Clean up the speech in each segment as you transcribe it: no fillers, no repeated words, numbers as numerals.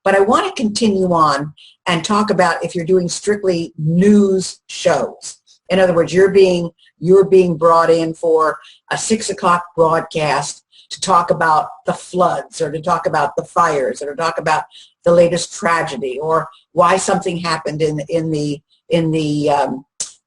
But I want to continue on and talk about if you're doing strictly news shows. In other words, you're being brought in for a 6 o'clock broadcast to talk about the floods, or to talk about the fires, or to talk about the latest tragedy, or why something happened in the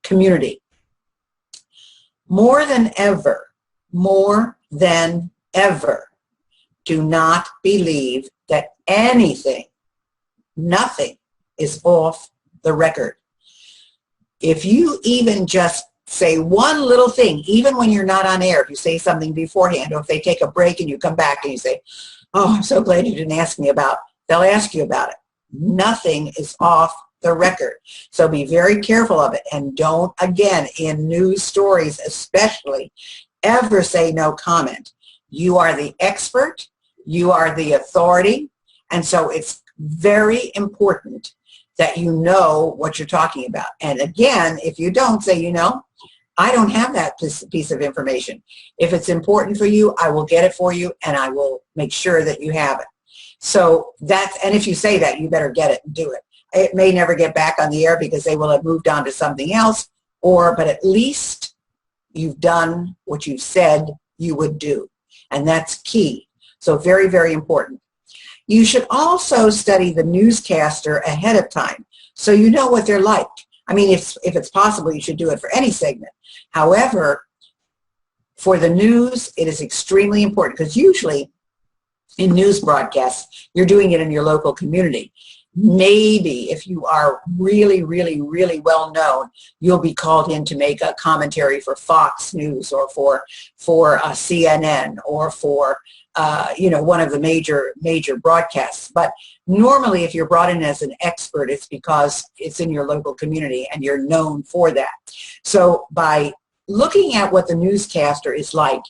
community. More than ever, do not believe that nothing is off the record. If you even just say one little thing, even when you're not on air, if you say something beforehand, or if they take a break and you come back and you say, oh, I'm so glad you didn't ask me about, they'll ask you about it. Nothing is off the record. So be very careful of it. And don't, again, in news stories especially, ever say no comment. You are the expert. You are the authority. And so it's very important that you know what you're talking about. And again, if you don't, say, you know, I don't have that piece of information. If it's important for you, I will get it for you, and I will make sure that you have it. So that's, and if you say that, you better get it and do it. It may never get back on the air because they will have moved on to something else, but at least you've done what you said you would do. And that's key. So very, very important. You should also study the newscaster ahead of time so you know what they're like. I mean, if it's possible, you should do it for any segment. However, for the news, it is extremely important because usually in news broadcasts, you're doing it in your local community. Maybe if you are really, really, really well known, you'll be called in to make a commentary for Fox News or for CNN or for one of the major broadcasts. But normally, if you're brought in as an expert, it's because it's in your local community and you're known for that. So by looking at what the newscaster is like,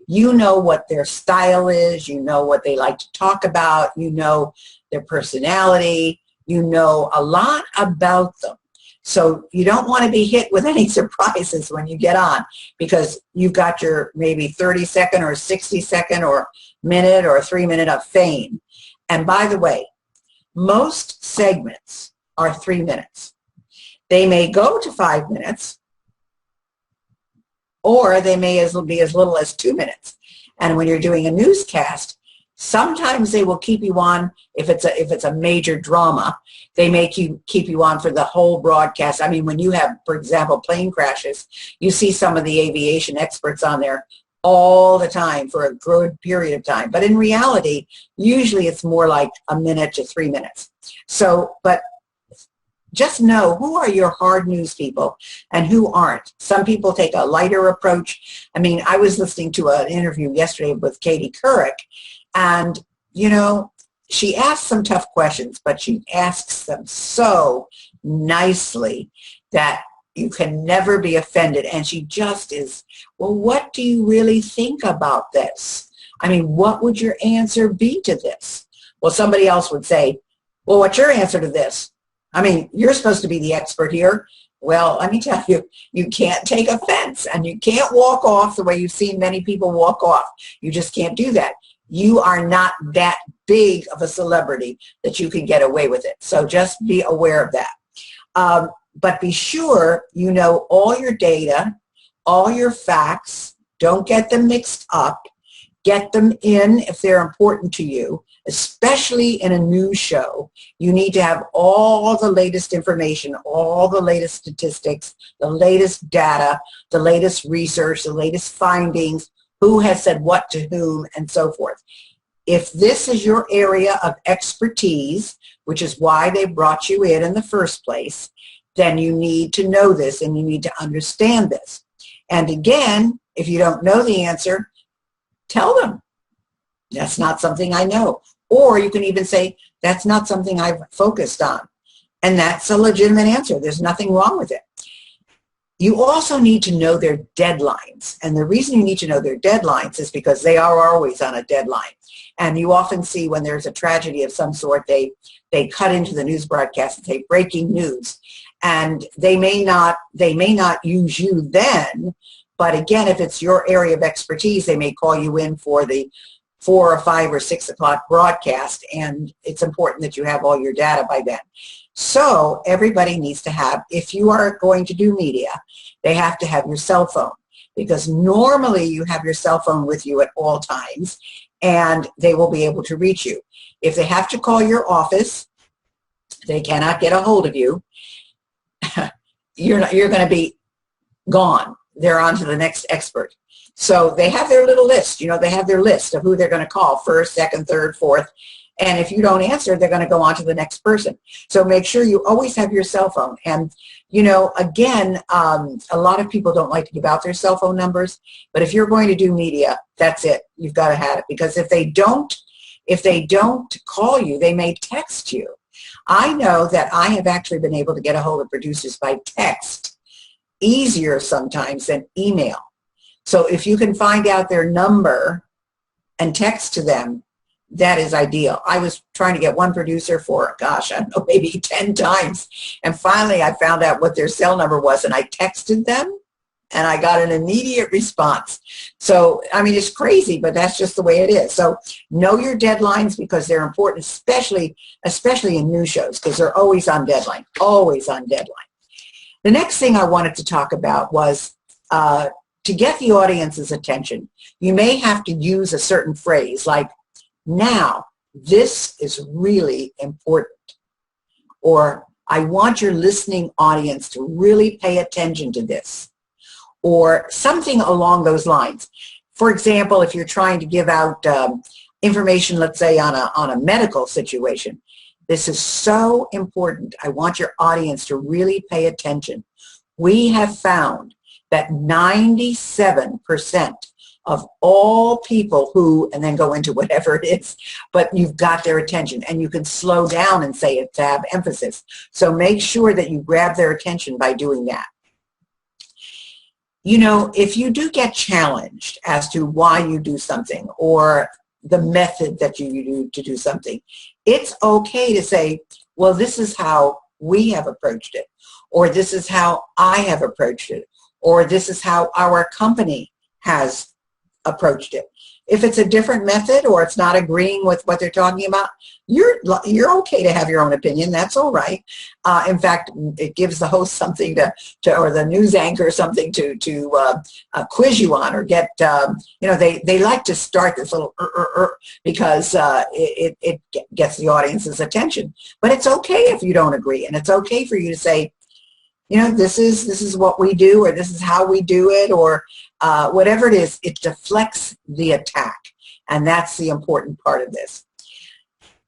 you know what their style is, you know what they like to talk about, you know their personality, you know a lot about them. So you don't want to be hit with any surprises when you get on, because you've got your maybe 30-second or 60-second or minute or 3-minute of fame. And by the way, most segments are 3 minutes. They may go to 5 minutes, or they may be as little as 2 minutes. And when you're doing a newscast, sometimes they will keep you on if it's a major drama. They may keep you on for the whole broadcast. I mean, when you have, for example, plane crashes, you see some of the aviation experts on there all the time for a good period of time. But in reality, usually it's more like a minute to 3 minutes. So, but just know who are your hard news people and who aren't. Some people take a lighter approach. I mean, I was listening to an interview yesterday with Katie Couric, and, you know, she asks some tough questions, but she asks them so nicely that you can never be offended. And she just is, well, what do you really think about this? I mean, what would your answer be to this? Well, somebody else would say, well, what's your answer to this? I mean, you're supposed to be the expert here. Well, let me tell you, you can't take offense, and you can't walk off the way you've seen many people walk off. You just can't do that. You are not that big of a celebrity that you can get away with it. So just be aware of that. But be sure you know all your data, all your facts. Don't get them mixed up. Get them in if they're important to you, especially in a news show. You need to have all the latest information, all the latest statistics, the latest data, the latest research, the latest findings, who has said what to whom, and so forth. If this is your area of expertise, which is why they brought you in the first place, then you need to know this and you need to understand this. And again, if you don't know the answer, tell them, that's not something I know. Or you can even say, that's not something I've focused on. And that's a legitimate answer. There's nothing wrong with it. You also need to know their deadlines. And the reason you need to know their deadlines is because they are always on a deadline. And you often see when there's a tragedy of some sort, they cut into the news broadcast and say, breaking news. And they may not use you then, but again, if it's your area of expertise, they may call you in for the 4 or 5 or 6 o'clock broadcast, and it's important that you have all your data by then. So everybody needs to have, if you are going to do media, they have to have your cell phone, because normally you have your cell phone with you at all times, and they will be able to reach you. If they have to call your office, they cannot get a hold of you, you're going to be gone. They're on to the next expert. So they have their little list, you know, they have their list of who they're going to call, first, second, third, fourth. And if you don't answer, they're going to go on to the next person. So make sure you always have your cell phone. And, you know, again, a lot of people don't like to give out their cell phone numbers. But if you're going to do media, that's it. You've got to have it. Because if they don't call you, they may text you. I know that I have actually been able to get a hold of producers by text, easier sometimes than email. So if you can find out their number and text to them, that is ideal. I was trying to get one producer for, gosh, I don't know, maybe 10 times. And finally I found out what their cell number was, and I texted them and I got an immediate response. So, I mean, it's crazy, but that's just the way it is. So know your deadlines, because they're important, especially in news shows, because they're always on deadline, always on deadline. The next thing I wanted to talk about was to get the audience's attention. You may have to use a certain phrase like, now, this is really important. Or, I want your listening audience to really pay attention to this. Or something along those lines. For example, if you're trying to give out information, let's say on a medical situation, this is so important. I want your audience to really pay attention. We have found that 97% of all people who, and then go into whatever it is, but you've got their attention, and you can slow down and say it to have emphasis. So make sure that you grab their attention by doing that. You know, if you do get challenged as to why you do something or the method that you do to do something, it's okay to say, well, this is how we have approached it, or this is how I have approached it, or this is how our company has approached it. If it's a different method or it's not agreeing with what they're talking about, you're okay to have your own opinion. That's all right. In fact, it gives the host something to or the news anchor something to quiz you on, or get, you know, they like to start this little because it gets the audience's attention. But it's okay if you don't agree, and it's okay for you to say, you know, this is what we do, or this is how we do it, or whatever it is. It deflects the attack, and that's the important part of this.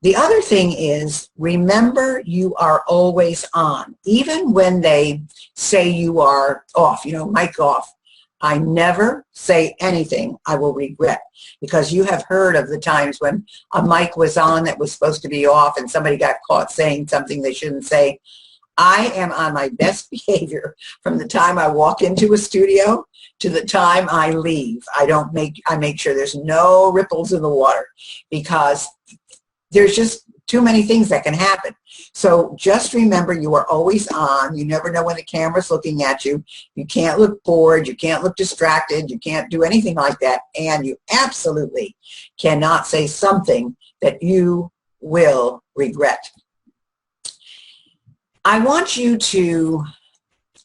The other thing is, remember, you are always on. Even when they say you are off, you know, mic off, I never say anything I will regret, because you have heard of the times when a mic was on that was supposed to be off and somebody got caught saying something they shouldn't say. I am on my best behavior from the time I walk into a studio to the time I leave. I make sure there's no ripples in the water, because there's just too many things that can happen. So just remember, you are always on. You never know when the camera's looking at you. You can't look bored. You can't look distracted. You can't do anything like that. And you absolutely cannot say something that you will regret. I want you to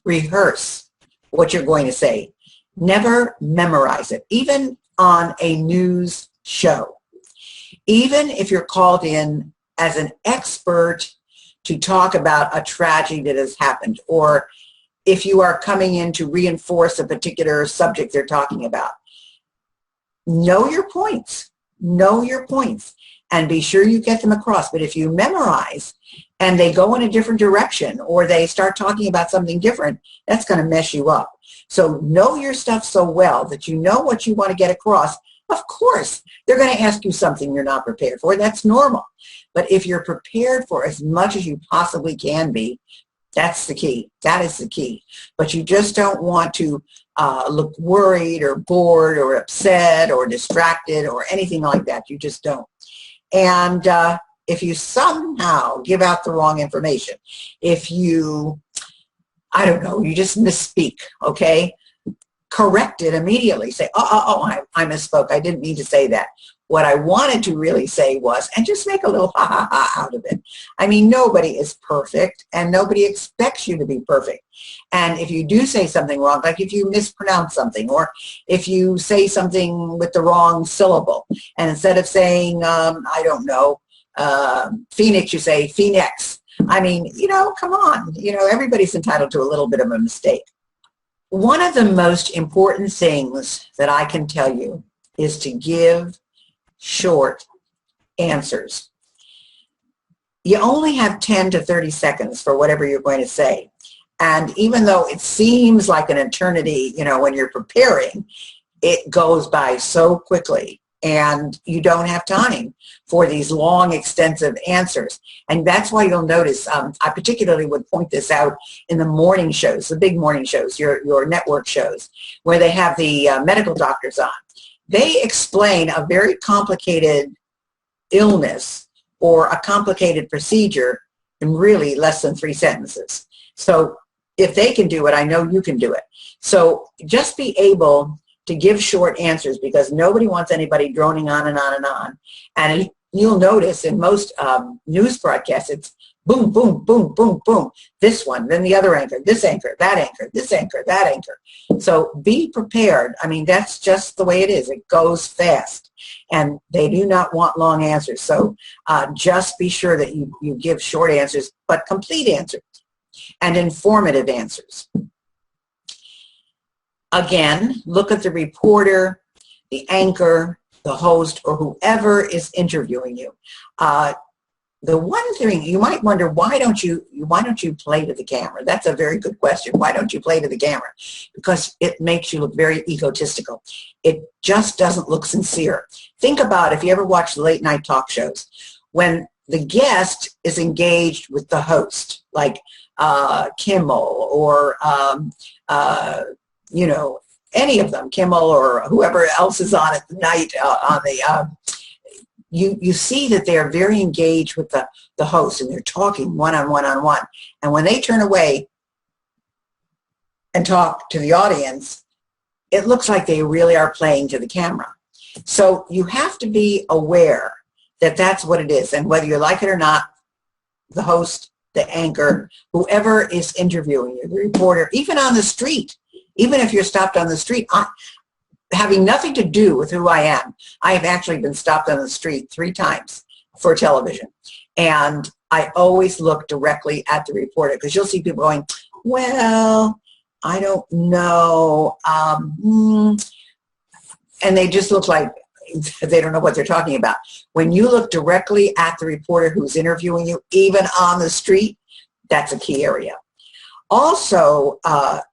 rehearse what you're going to say. Never memorize it, even on a news show. Even if you're called in as an expert to talk about a tragedy that has happened, or if you are coming in to reinforce a particular subject they're talking about. Know your points. Know your points. And be sure you get them across. But if you memorize and they go in a different direction, or they start talking about something different, that's going to mess you up. So know your stuff so well that you know what you want to get across. Of course, they're going to ask you something you're not prepared for. That's normal. But if you're prepared for as much as you possibly can be, that's the key. That is the key. But you just don't want to look worried or bored or upset or distracted or anything like that. You just don't. And if you somehow give out the wrong information, if you, I don't know, you just misspeak, okay? Correct it immediately. Say, I misspoke. I didn't mean to say that. What I wanted to really say was, and just make a little ha ha ha out of it. I mean, nobody is perfect and nobody expects you to be perfect. And if you do say something wrong, like if you mispronounce something, or if you say something with the wrong syllable, and instead of saying, I don't know, Phoenix, you say Phoenix. I mean, you know, come on. You know, everybody's entitled to a little bit of a mistake. One of the most important things that I can tell you is to give short answers. You only have 10 to 30 seconds for whatever you're going to say. And even though it seems like an eternity, you know, when you're preparing, it goes by so quickly. And you don't have time for these long, extensive answers. And that's why you'll notice, I particularly would point this out in the morning shows, the big morning shows, your network shows, where they have the medical doctors on. They explain a very complicated illness or a complicated procedure in really less than 3 sentences. So if they can do it, I know you can do it. So just be able to give short answers, because nobody wants anybody droning on and on and on. And you'll notice in most news broadcasts, it's boom, boom, boom, boom, boom. This one, then the other anchor, this anchor, that anchor, this anchor, that anchor. So be prepared. I mean, that's just the way it is. It goes fast. And they do not want long answers. So just be sure that you give short answers, but complete answers and informative answers. Again, look at the reporter, the anchor, the host, or whoever is interviewing you. The one thing you might wonder, why don't you play to the camera? That's a very good question. Why don't you play to the camera? Because it makes you look very egotistical. It just doesn't look sincere. Think about if you ever watch the late night talk shows, when the guest is engaged with the host, like Kimmel or you know, any of them, Kimmel or whoever else is on at night on the you see that they are very engaged with the host, and they're talking one-on-one. And when they turn away and talk to the audience, it looks like they really are playing to the camera. So you have to be aware that that's what it is. And whether you like it or not, the host, the anchor, whoever is interviewing you, the reporter, even on the street, even if you're stopped on the street, having nothing to do with who I am. I have actually been stopped on the street 3 times for television. And I always look directly at the reporter, because you'll see people going, well, I don't know. And they just look like they don't know what they're talking about. When you look directly at the reporter who's interviewing you, even on the street, that's a key area. Also,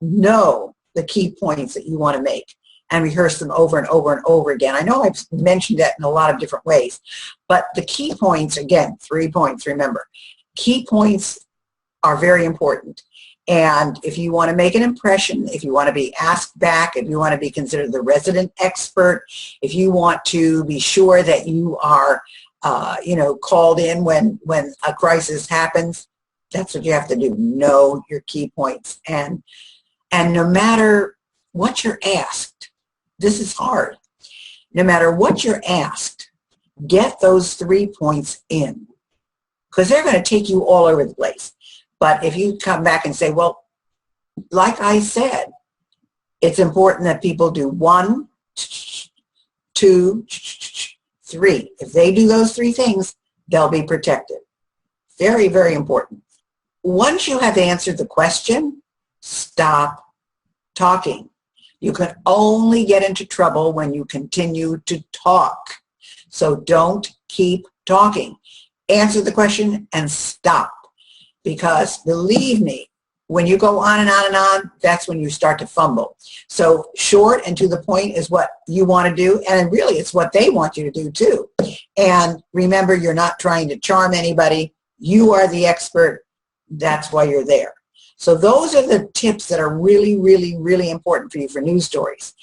know the key points that you want to make and rehearse them over and over and over again. I know I've mentioned that in a lot of different ways, but the key points, again, 3 points, remember. Key points are very important. And if you want to make an impression, if you want to be asked back, if you want to be considered the resident expert, if you want to be sure that you are, you know, called in when a crisis happens, that's what you have to do. Know your key points. And no matter what you're asked, this is hard. No matter what you're asked, get those 3 points in, because they're going to take you all over the place. But if you come back and say, well, like I said, it's important that people do 1, 2, 3. If they do those 3 things, they'll be protected. Very, very important. Once you have answered the question, stop talking. You can only get into trouble when you continue to talk. So don't keep talking. Answer the question and stop. Because believe me, when you go on and on and on, that's when you start to fumble. So short and to the point is what you want to do, and really it's what they want you to do too. And remember, you're not trying to charm anybody. You are the expert. That's why you're there. So those are the tips that are really, really, really important for you for news stories.